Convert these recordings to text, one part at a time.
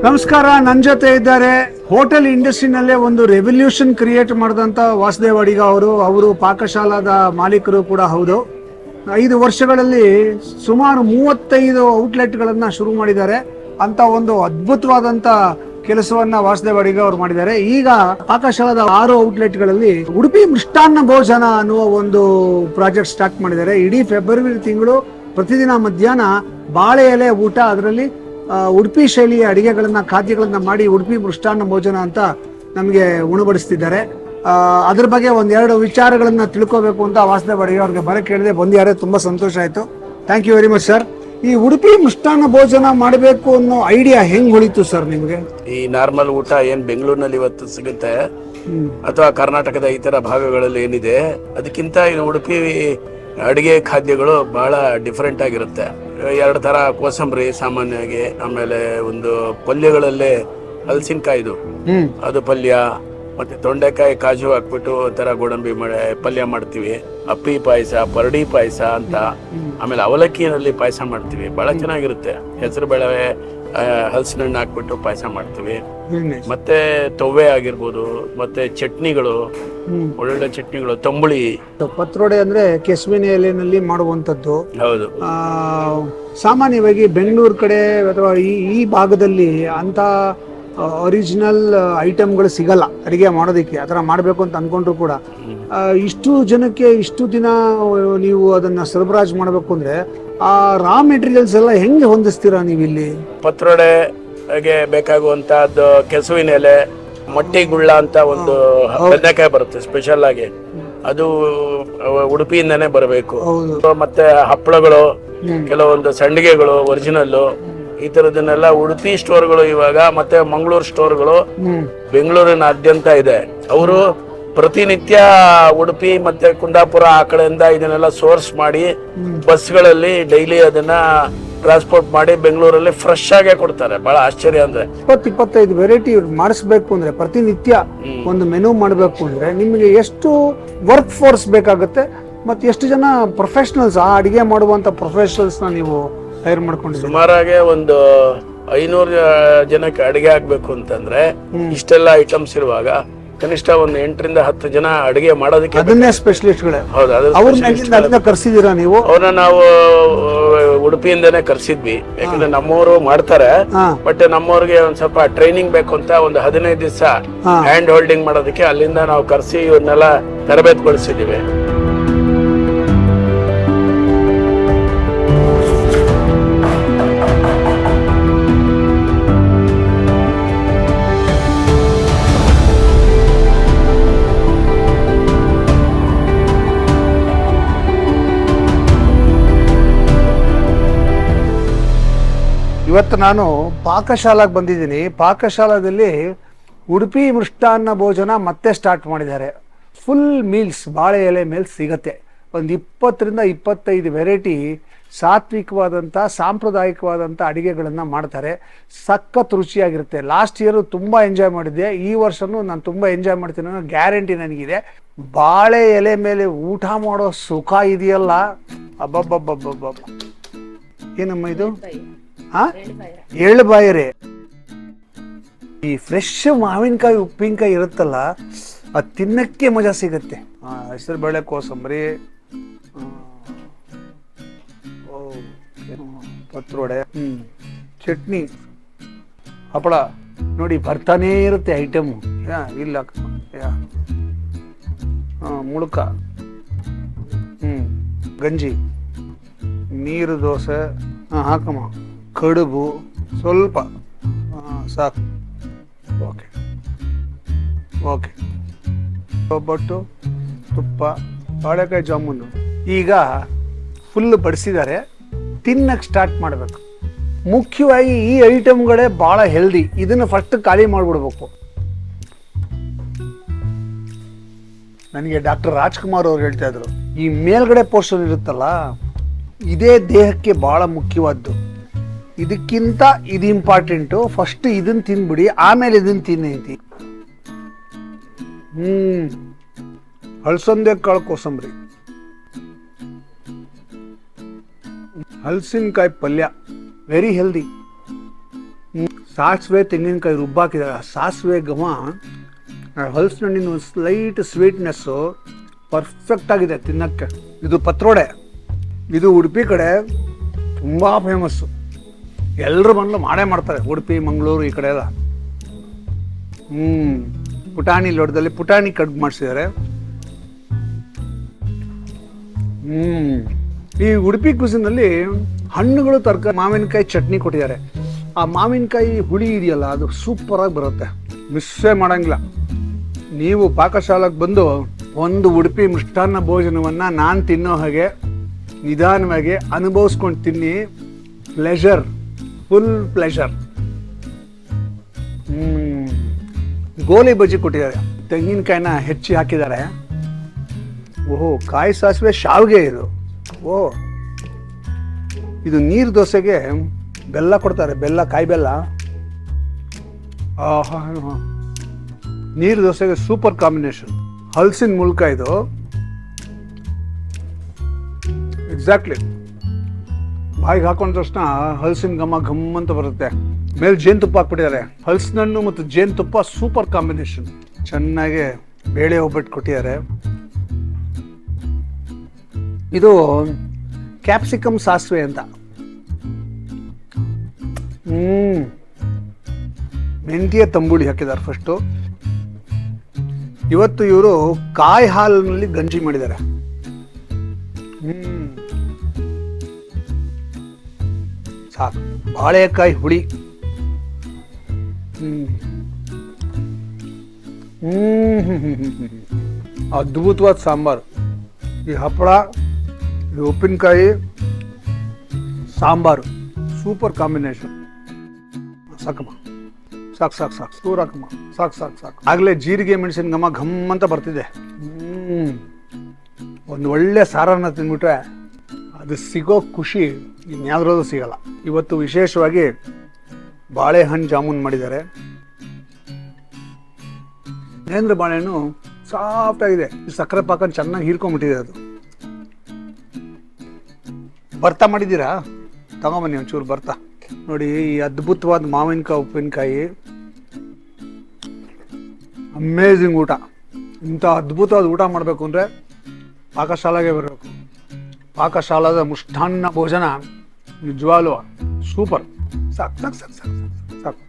ನಮಸ್ಕಾರ. ನನ್ನ ಜೊತೆ ಇದ್ದಾರೆ ಹೋಟೆಲ್ ಇಂಡಸ್ಟ್ರಿನಲ್ಲೇ ಒಂದು ರೆವಲ್ಯೂಷನ್ ಕ್ರಿಯೇಟ್ ಮಾಡಿದಂಥ ವಾಸುದೇವ್ ಅಡಿಗ ಅವರು ಪಾಕಶಾಲಾದ ಮಾಲೀಕರು ಕೂಡ ಹೌದು. 5 ವರ್ಷಗಳಲ್ಲಿ ಸುಮಾರು 35 ಔಟ್ಲೆಟ್ಗಳನ್ನು ಶುರು ಮಾಡಿದ್ದಾರೆ ಅಂತ ಒಂದು ಅದ್ಭುತವಾದಂಥ ಕೆಲಸವನ್ನ ವಾಸುದೇವ್ ಅಡಿಗ ಅವರು ಮಾಡಿದ್ದಾರೆ. ಈಗ ಪಾಕಶಾಲಾದ 6 ಔಟ್ಲೆಟ್ಗಳಲ್ಲಿ ಉಡುಪಿ ಮೃಷ್ಟಾನ್ನ ಭೋಜನ ಅನ್ನುವ ಒಂದು ಪ್ರಾಜೆಕ್ಟ್ ಸ್ಟಾರ್ಟ್ ಮಾಡಿದ್ದಾರೆ. ಇಡೀ ಫೆಬ್ರವರಿ ತಿಂಗಳು ಪ್ರತಿದಿನ ಮಧ್ಯಾಹ್ನ ಬಾಳೆ ಎಲೆ ಊಟ, ಅದರಲ್ಲಿ ಉಡುಪಿ ಶೈಲಿಯ ಅಡಿಗೆಗಳನ್ನ ಖಾದ್ಯಗಳನ್ನ ಮಾಡಿ ಉಡುಪಿ ಮೃಷ್ಟಾನ್ನ ಭೋಜನ ಅಂತ ನಮಗೆ ಉಣಬಡಿಸ್ತಿದ್ದಾರೆ. ಅದ್ರ ಬಗ್ಗೆ ಒಂದೆರಡು ವಿಚಾರಗಳನ್ನ ತಿಳ್ಕೋಬೇಕು ಅಂತ ವಾಸುದೇವ್ ಅಡಿಗ ಅವ್ರಿಗೆ ಬರಕ್ಕೆ ಹೇಳಿದೆ, ಬಂದಿದ್ದಾರೆ. ತುಂಬಾ ಸಂತೋಷ ಆಯ್ತು. Thank you very much sir. ಈ ಉಡುಪಿ ಮೃಷ್ಟಾನ್ನ ಭೋಜನ ಮಾಡಬೇಕು ಅನ್ನೋ ಐಡಿಯಾ ಹೆಂಗ್ ಹೊಳಿತು ಸರ್ ನಿಮ್ಗೆ? ಈ ನಾರ್ಮಲ್ ಊಟ ಏನ್ ಬೆಂಗಳೂರಿನಲ್ಲಿ ಇವತ್ತು ಸಿಗುತ್ತೆ ಅಥವಾ ಕರ್ನಾಟಕದ ಇತರ ಭಾಗಗಳಲ್ಲಿ ಏನಿದೆ, ಅದಕ್ಕಿಂತ ಉಡುಪಿ ಅಡಿಗೆ ಖಾದ್ಯಗಳು ಬಹಳ ಡಿಫ್ರೆಂಟ್ ಆಗಿರುತ್ತೆ. 2 ತರ ಕೋಸಂಬರಿ ಸಾಮಾನ್ಯವಾಗಿ, ಆಮೇಲೆ ಒಂದು ಪಲ್ಯಗಳಲ್ಲೇ ಹಲಸಿನಕಾಯಿದು ಅದು ಪಲ್ಯ, ಮತ್ತೆ ತೊಂಡೆಕಾಯಿ ಕಾಜು ಹಾಕ್ಬಿಟ್ಟು ಒಂಥರ ಗೋಡಂಬಿ ಪಲ್ಯ ಮಾಡ್ತೀವಿ. ಅಪ್ಪಿ ಪಾಯಸ, ಪರಡಿ ಪಾಯಸ ಅಂತ, ಆಮೇಲೆ ಅವಲಕ್ಕಿನಲ್ಲಿ ಪಾಯಸ ಮಾಡ್ತೀವಿ, ಬಹಳ ಚೆನ್ನಾಗಿರುತ್ತೆ. ಹೆಸರು ಬೇಳೆ ಹಲಸಿನ ಹಣ್ಣು ಹಾಕ್ಬಿಟ್ಟು ಪಾಯಸ ಮಾಡ್ತೀವಿ. ಮತ್ತೆ ತೊವ್ವೆ ಆಗಿರ್ಬೋದು, ಮತ್ತೆ ಚಟ್ನಿಗಳು, ಒಳ್ಳೊಳ್ಳೆ ಚಟ್ನಿಗಳು, ತಂಬುಳಿ. ಪತ್ರೊಡೆ ಅಂದ್ರೆ ಕೆಸುವಿನ ಎಲೆನಲ್ಲಿ ಮಾಡುವಂತದ್ದು. ಹೌದು. ಸಾಮಾನ್ಯವಾಗಿ ಬೆಂಗಳೂರು ಕಡೆ ಅಥವಾ ಈ ಭಾಗದಲ್ಲಿ ಅಂತ ಒರಿಜಿನಲ್ ಐಟಮ್ಗಳು ಸಿಗಲ್ಲ ಅಡಿಗೆ ಮಾಡೋದಕ್ಕೆ. ಆ ಥರ ಮಾಡಬೇಕು ಅಂತ ಅನ್ಕೊಂಡ್ರು ಕೂಡ ಇಷ್ಟು ಜನಕ್ಕೆ ಇಷ್ಟು ದಿನ ನೀವು ಅದನ್ನ ಸರಬರಾಜು ಮಾಡಬೇಕು ಅಂದ್ರೆ ಆ ರಾ ಮೆಟೀರಿಯಲ್ಸ್ ಎಲ್ಲ ಹೆಂಗೆ ಹೊಂದಿಸ್ತೀರಾ ನೀವು ಇಲ್ಲಿ? ಪತ್ರೊಡೆಗೆ ಬೇಕಾಗುವಂತಹದ್ದು ಕೆಸುವಿನ ಎಲೆ, ಮೊಟ್ಟಿ ಗುಳ್ಳ ಅಂತ ಒಂದು ಬದನೆಕಾಯಿ ಬರುತ್ತೆ ಸ್ಪೆಷಲ್ ಆಗಿ, ಅದು ಉಡುಪಿಯಿಂದಾನೇ ಬರಬೇಕು. ಮತ್ತೆ ಹಪ್ಪಳಗಳು, ಕೆಲವೊಂದು ಸಂಡಿಗೆಗಳು ಒರಿಜಿನಲ್, ಈ ತರದನ್ನೆಲ್ಲ ಉಡುಪಿ ಸ್ಟೋರ್ಗಳು ಇವಾಗ, ಮತ್ತೆ ಮಂಗಳೂರು ಸ್ಟೋರ್ಗಳು ಬೆಂಗಳೂರಿನಾದ್ಯಂತ ಇದೆ. ಅವರು ಪ್ರತಿನಿತ್ಯ ಉಡುಪಿ ಮತ್ತೆ ಕುಂದಾಪುರ ಆ ಕಡೆಯಿಂದ ಇದನ್ನೆಲ್ಲ ಸೋರ್ಸ್ ಮಾಡಿ ಬಸ್ಗಳಲ್ಲಿ ಡೈಲಿ ಅದನ್ನ ಟ್ರಾನ್ಸ್ಪೋರ್ಟ್ ಮಾಡಿ ಬೆಂಗಳೂರಲ್ಲಿ ಫ್ರೆಶ್ ಆಗೇ ಕೊಡ್ತಾರೆ. ಬಹಳ ಆಶ್ಚರ್ಯ ಅಂದ್ರೆ 20-25 ವೆರೈಟಿ ಮಾಡಿಸ್ಬೇಕು ಅಂದ್ರೆ, ಪ್ರತಿನಿತ್ಯ ಒಂದು ಮೆನು ಮಾಡಬೇಕು ಅಂದ್ರೆ ನಿಮಗೆ ಎಷ್ಟು ವರ್ಕ್ ಫೋರ್ಸ್ ಬೇಕಾಗುತ್ತೆ, ಮತ್ತೆ ಎಷ್ಟು ಜನ ಪ್ರೊಫೆಷನಲ್ಸ್ ಆ ಅಡಿಗೆ ಮಾಡುವಂತ ಪ್ರೊಫೆಷನಲ್ಸ್ ನ ನೀವು ಹೈರ್ ಮಾಡ್ಕೊಂಡಿದ್ದೀರಿ? ಸುಮಾರಾಗೆ ಒಂದು 500 ಜನಕ್ಕೆ ಅಡಿಗೆ ಆಗ್ಬೇಕು ಅಂತಂದ್ರೆ ಇಷ್ಟೆಲ್ಲ ಐಟಮ್ಸ್ ಇರುವಾಗ ಕನಿಷ್ಠ ಒಂದು 8-10 ಜನ ಅಡಿಗೆ ಮಾಡೋದಕ್ಕೆ ಅದನ್ನೇ ಸ್ಪೆಷಲಿಸ್ಟ್ಗಳೇ. ಹೌದು. ಅವ್ರನ್ನ ಕರ್ಸಿದೀರಾ ನೀವು? ಅವ್ರನ್ನ ನಾವು ಉಡುಪಿಯಿಂದಾನೇ ಕರ್ಸಿದ್ವಿ, ಯಾಕಂದ್ರೆ ನಮ್ಮವರು ಮಾಡ್ತಾರೆ. ಬಟ್ ನಮ್ಮವ್ರಿಗೆ ಒಂದ್ ಸ್ವಲ್ಪ ಟ್ರೈನಿಂಗ್ ಬೇಕು ಅಂತ ಒಂದು 15 ದಿವಸ ಹ್ಯಾಂಡ್ ಹೋಲ್ಡಿಂಗ್ ಮಾಡೋದಕ್ಕೆ ಅಲ್ಲಿಂದ ನಾವು ಕರ್ಸಿ ಇವನ್ನೆಲ್ಲ ತರಬೇತಿಗೊಳಿಸಿದೀವಿ. ಇವತ್ತು ನಾನು ಪಾಕಶಾಲಾಗೆ ಬಂದಿದ್ದೀನಿ. ಪಾಕಶಾಲಾದಲ್ಲಿ ಉಡುಪಿ ಮೃಷ್ಟಾನ್ನ ಭೋಜನ ಮತ್ತೆ ಸ್ಟಾರ್ಟ್ ಮಾಡಿದ್ದಾರೆ. ಫುಲ್ ಮೀಲ್ಸ್, ಬಾಳೆ ಎಲೆ ಮೇಲೆ ಸಿಗತ್ತೆ. ಒಂದು 20-25 ವೆರೈಟಿ ಸಾತ್ವಿಕವಾದಂಥ ಸಾಂಪ್ರದಾಯಿಕವಾದಂಥ ಅಡಿಗೆಗಳನ್ನು ಮಾಡ್ತಾರೆ. ಸಖತ್ ರುಚಿಯಾಗಿರುತ್ತೆ. ಲಾಸ್ಟ್ ಇಯರು ತುಂಬ ಎಂಜಾಯ್ ಮಾಡಿದ್ದೆ, ಈ ವರ್ಷನೂ ನಾನು ತುಂಬ ಎಂಜಾಯ್ ಮಾಡ್ತೀನಿ ಅನ್ನೋ ಗ್ಯಾರಂಟಿ ನನಗಿದೆ. ಬಾಳೆ ಎಲೆ ಮೇಲೆ ಊಟ ಮಾಡೋ ಸುಖ ಇದೆಯಲ್ಲ, ಅಬ್ಬಬ್ಬಬ್ಬಬ್ಬಬ್ಬ. ಏನಮ್ಮ ಇದು? ಎಳ್ಳುಬಾಯಿರೆ. ಈ ಫ್ರೆಶ್ ಮಾವಿನಕಾಯಿ ಉಪ್ಪಿನಕಾಯಿ ಇರುತ್ತಲ್ಲ, ಅದು ತಿನ್ನಕ್ಕೆ ಮಜಾ ಸಿಗತ್ತೆ. ಹೆಸರು ಬೇಳೆ ಕೋಸಂಬರಿ, ಪತ್ರೊಡೆ, ಚಟ್ನಿ, ಹಪ್ಪಳ ನೋಡಿ ಬರ್ತಾನೇ ಇರುತ್ತೆ ಐಟಮ್. ಇಲ್ಲ ಮುಳುಕ, ಗಂಜಿ, ನೀರು ದೋಸೆ, ಹಾಕಮ್ಮ, ಕಡುಬು ಸ್ವಲ್ಪ ಸಾಕು. Okay okay. ಒಬ್ಬಟ್ಟು, ತುಪ್ಪ, ಬಾಳೆಕಾಯಿ ಜಾಮೂನು. ಈಗ ಫುಲ್ ಬಡಿಸಿದ್ದಾರೆ, ತಿನ್ನಕ್ಕೆ ಸ್ಟಾರ್ಟ್ ಮಾಡಬೇಕು. ಮುಖ್ಯವಾಗಿ ಈ ಐಟಮ್ಗಳೇ ಭಾಳ ಹೆಲ್ದಿ. ಇದನ್ನು ಫಸ್ಟ್ ಖಾಲಿ ಮಾಡಿಬಿಡ್ಬೇಕು. ನನಗೆ ಡಾಕ್ಟರ್ ರಾಜ್ಕುಮಾರ್ ಅವ್ರು ಹೇಳ್ತಾ ಇದ್ರು, ಈ ಮೇಲ್ಗಡೆ ಪೋರ್ಷನ್ ಇರುತ್ತಲ್ಲ, ಇದೇ ದೇಹಕ್ಕೆ ಭಾಳ ಮುಖ್ಯವಾದ್ದು. ಇದಕ್ಕಿಂತ ಇದು ಇಂಪಾರ್ಟೆಂಟು. ಫಸ್ಟ್ ಇದನ್ನ ತಿನ್ಬಿಡಿ, ಆಮೇಲೆ ಇದನ್ನ ತಿನ್ನೈತಿ. ಹಲಸಂದೆ ಕಾಳು ಕೋಸಂಬರಿ, ಹಲಸಿನಕಾಯಿ ಪಲ್ಯ, ವೆರಿ ಹೆಲ್ದಿ. ಸಾಸಿವೆ ತೆಂಗಿನಕಾಯಿ ರುಬ್ಬಾಕಿದ್ದಾರೆ. ಸಾಸಿವೆ ಘಮ, ಹಲಸಿನಣ್ಣಿನ ಒಂದು ಸ್ಲೈಟ್ ಸ್ವೀಟ್ನೆಸ್ಸು ಪರ್ಫೆಕ್ಟ್ ಆಗಿದೆ ತಿನ್ನಕ್ಕೆ. ಇದು ಪತ್ರೋಡೆ, ಇದು ಉಡುಪಿ ಕಡೆ ತುಂಬ ಫೇಮಸ್ಸು. ಎಲ್ಲರೂ ಬಂದು ಮಾಡೇ ಮಾಡ್ತಾರೆ, ಉಡುಪಿ ಮಂಗಳೂರು ಈ ಕಡೆ ಎಲ್ಲ. ಪುಟಾಣಿ ಲೋಟದಲ್ಲಿ ಪುಟಾಣಿ ಕಡ್ಬು ಮಾಡಿಸಿದ್ದಾರೆ. ಈ ಉಡುಪಿ ಕುಸಿನಲ್ಲಿ ಹಣ್ಣುಗಳು ತರಕಾರಿ ಮಾವಿನಕಾಯಿ ಚಟ್ನಿ ಕೊಟ್ಟಿದ್ದಾರೆ. ಆ ಮಾವಿನಕಾಯಿ ಹುಳಿ ಇದೆಯಲ್ಲ, ಅದು ಸೂಪರಾಗಿ ಬರುತ್ತೆ, ಮಿಸ್ಸೇ ಮಾಡಂಗಿಲ್ಲ. ನೀವು ಪಾಕಶಾಲೆಗೆ ಬಂದು ಒಂದು ಉಡುಪಿ ಮೃಷ್ಟಾನ್ನ ಭೋಜನವನ್ನು ನಾನು ತಿನ್ನೋ ಹಾಗೆ ನಿಧಾನವಾಗಿ ಅನುಭವಿಸ್ಕೊಂಡು ತಿನ್ನಿ. Pleasure, full pleasure. ಗೋಲಿ ಬಜ್ಜಿ ಕೊಟ್ಟಿದ್ದಾರೆ, ತೆಂಗಿನಕಾಯಿನ ಹೆಚ್ಚಿ ಹಾಕಿದ್ದಾರೆ. ಓಹೋ, ಕಾಯಿ ಸಾಸಿವೆ ಶಾವಿಗೆ ಇದು. ಓಹ್, ಇದು ನೀರು ದೋಸೆಗೆ ಬೆಲ್ಲ ಕೊಡ್ತಾರೆ, ಬೆಲ್ಲ, ಕಾಯಿ ಬೆಲ್ಲ. ನೀರು ದೋಸೆಗೆ ಸೂಪರ್ ಕಾಂಬಿನೇಷನ್. ಹಲಸಿನ ಮೂಲಕ ಇದು ಎಕ್ಸಾಕ್ಟ್ಲಿ ಬಾಯಿಗೆ ಹಾಕೊಂಡ ತಕ್ಷಣ ಹಲಸಿನ ಘಮ್ ಅಂತ ಬರುತ್ತೆ. ಮೇಲೆ ಜೇನುತುಪ್ಪ ಹಾಕ್ಬಿಟ್ಟಿದ್ದಾರೆ. ಹಲಸಿನ ಹಣ್ಣು ಮತ್ತು ಜೇನುತುಪ್ಪ ಸೂಪರ್ ಕಾಂಬಿನೇಷನ್. ಚೆನ್ನಾಗಿ ಬೇಳೆ ಒಬ್ಬಟ್ಟು ಕೊಟ್ಟಿದ್ದಾರೆ. ಇದು ಕ್ಯಾಪ್ಸಿಕಮ್ ಸಾಸಿವೆ ಅಂತ. ಮೆಂತ್ಯ ತಂಬುಳಿ ಹಾಕಿದ್ದಾರೆ ಫಸ್ಟು. ಇವತ್ತು ಇವರು ಕಾಯಿ ಹಾಲಿನಲ್ಲಿ ಗಂಜಿ ಮಾಡಿದ್ದಾರೆ. ಸಾಕು. ಬಾಳೆಕಾಯಿ ಹುಳಿ. ಅದ್ಭುತವಾದ ಸಾಂಬಾರು. ಈ ಹಪ್ಪಳ, ಈ ಉಪ್ಪಿನಕಾಯಿ, ಸಾಂಬಾರು ಸೂಪರ್ ಕಾಂಬಿನೇಷನ್. ಸಾಕಮ್ಮ, ಸಾಕು ಸಾಕು ಸಾಕು, ಸೂರಾಕಮ್ಮ, ಸಾಕು ಸಾಕು ಸಾಕು. ಆಗಲೇ ಜೀರಿಗೆ ಮೆಣಸಿನ ಘಮ್ ಅಂತ ಬರ್ತಿದೆ. ಒಂದು ಒಳ್ಳೆ ಸಾರನ್ನ ತಿಂದ್ಬಿಟ್ರೆ ಅದು ಸಿಗೋ ಖುಷಿ ಇನ್ಯಾವ್ದ್ರಲ್ಲೂ ಸಿಗಲ್ಲ. ಇವತ್ತು ವಿಶೇಷವಾಗಿ ಬಾಳೆಹಣ್ಣು ಜಾಮೂನ್ ಮಾಡಿದ್ದಾರೆ. ನೇಂದ್ರ ಬಾಳೆಹಣ್ಣು ಸಾಫ್ಟ್ ಆಗಿದೆ. ಸಕ್ಕರೆ ಪಾಕ ಚೆನ್ನಾಗಿ ಹೀರ್ಕೊಂಡ್ಬಿಟ್ಟಿದೆ. ಅದು ಬರ್ತಾ ಮಾಡಿದ್ದೀರಾ? ತಗೊಂಬನ್ನಿ ಒಂಚೂರು ಬರ್ತಾ. ನೋಡಿ, ಈ ಅದ್ಭುತವಾದ ಮಾವಿನಕಾಯಿ ಉಪ್ಪಿನಕಾಯಿ, ಅಮೇಝಿಂಗ್ ಊಟ. ಇಂಥ ಅದ್ಭುತವಾದ ಊಟ ಮಾಡಬೇಕು ಅಂದರೆ ಪಾಕಶಾಲೆಗೆ ಬರಬೇಕು. ಪಾಕಶಾಲಾದ ಮೃಷ್ಟಾನ್ನ ಭೋಜನ ನಿಜವಾಗ್ಲೂ ಸೂಪರ್. ಸಾಕು ಸಾಕು ಸಾಕು ಸಾಕು ಸಾಕು.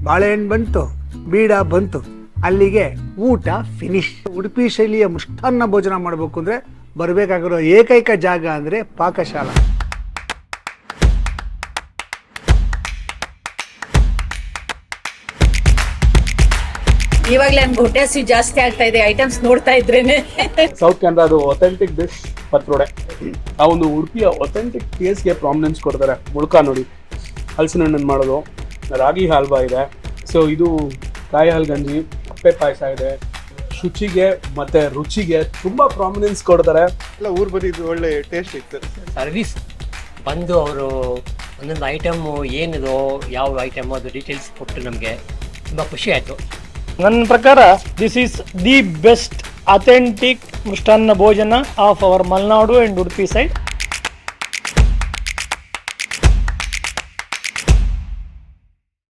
ಬಾಳೆಹಣ್ಣು ಬಂತು, ಬೀಡ ಬಂತು, ಅಲ್ಲಿಗೆ ಊಟ ಫಿನಿಶ್. ಉಡುಪಿ ಶೈಲಿಯ ಮೃಷ್ಟಾನ್ನ ಭೋಜನ ಮಾಡಬೇಕು ಅಂದರೆ ಬರಬೇಕಾಗಿರೋ ಏಕೈಕ ಜಾಗ ಅಂದರೆ ಪಾಕಶಾಲಾ. ಇವಾಗಲೇ ನನ್ಗೆ ಹೊಟ್ಟೆ ಹಸಿವು ಜಾಸ್ತಿ ಆಗ್ತಾ ಇದೆ ಐಟಮ್ಸ್ ನೋಡ್ತಾ ಇದ್ರೇನೆ. ಸೌತ್ ಕೆನರಾದು ಅಥೆಂಟಿಕ್ ಡಿಶ್ ಪತ್ರೋಡೆ. ಆ ಒಂದು ಉಡುಪಿಯ ಅಥೆಂಟಿಕ್ ಟೇಸ್ಟ್ಗೆ ಪ್ರಾಮಿನೆನ್ಸ್ ಕೊಡ್ತಾರೆ. ಮುಳ್ಕ ನೋಡಿ, ಹಲಸಿನ ಹಣ್ಣನ್ನು ಮಾಡೋದು, ರಾಗಿ ಹಲ್ವಾ ಇದೆ, ಸೊ ಇದು ಕಾಯಿ ಹಾಲು ಗಂಜಿ, ಅಪ್ಪೆ ಪಾಯಸ ಇದೆ. ಶುಚಿಗೆ ಮತ್ತೆ ರುಚಿಗೆ ತುಂಬಾ ಪ್ರಾಮಿನೆನ್ಸ್ ಕೊಡ್ತಾರೆ. ಎಲ್ಲ ಊರ್ ಬಂದಿದ್ದು ಒಳ್ಳೆ ಟೇಸ್ಟ್ ಇತ್ತು. ಸರ್ವಿಸ್ ಬಂದು ಅವರು ಒಂದೊಂದು ಐಟಮು ಏನಿದೋ ಯಾವ ಐಟಮು ಅದು ಡೀಟೇಲ್ಸ್ ಕೊಟ್ಟು ನಮಗೆ ತುಂಬ ಖುಷಿ ಆಯಿತು. ನನ್ನ ಪ್ರಕಾರ this is the best authentic mrishtanna bhojana of our Malenadu and Udupi side.